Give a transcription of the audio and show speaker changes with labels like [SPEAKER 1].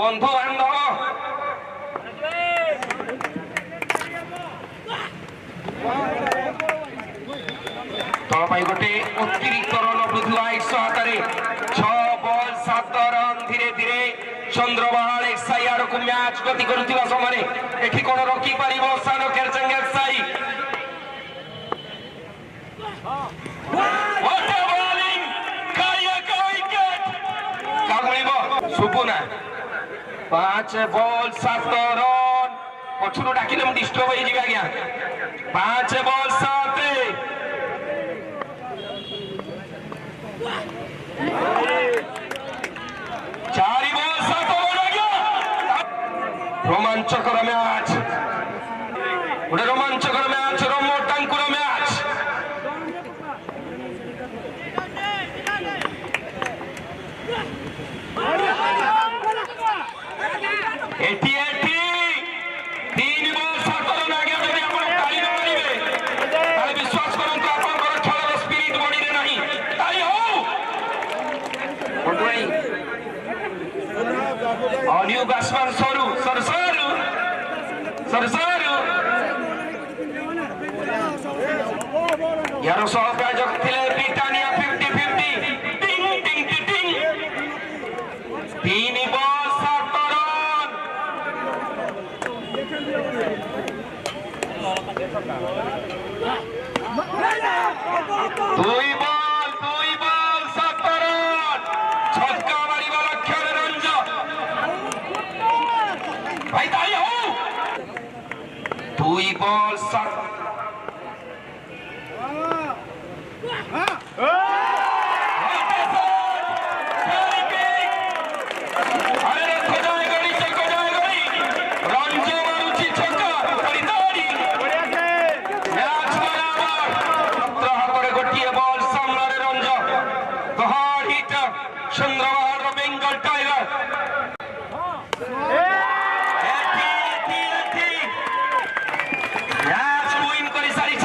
[SPEAKER 1] বন্ধু বান্ধব দল ପାଇଁ ଗୋଟେ ଅତିରିକ୍ତ ରନ୍ ବୃଦ୍ଧିବା 107 6 ବଲ୍ 7 ରନ୍ ଧୀରେ ଧୀରେ ଚନ୍ଦ୍ରବାହାଳ ଏକ୍ସାଇ ଆଡକୁ ମ୍ୟାଚ୍ ଗତି କରୁଥିବା ସମୟରେ ଏଠି କଣ ରଖି ପାରିବ ସାନ କେରଚଙ୍ଗ ଏକ୍ସାଇ सुपुना 5 बॉल 7 रन पछुरो डाकिले मु डिस्टर्ब होई जिबे आज्ञा 5 बॉल 7 4 बॉल 7 रन आज्ञा रोमांचकर मैच गोटे रोमांचकर मैच रोमो टांकुर मैच एटी एटी 3 बॉल 7 रन आगे जदि आपण ताली न मारिबे ताले विश्वास करंतु आपनकर खेलर स्पिरिट बॉडी रे नाही ताली हो कोटवाई ऑडियो बैट्समैन सरू यारो सहप्रायोजक थिले ब्रिटानिया 50-50 टिंग टिंग टिंग 3 बॉल 7 रन 2 बॉल 7 रन छक्का मारिबा लक्ष्य रंज भाई ताली हो 2 बॉल 7 चंद्रबाहार बेंगल टाइगर मैच विन कर सारी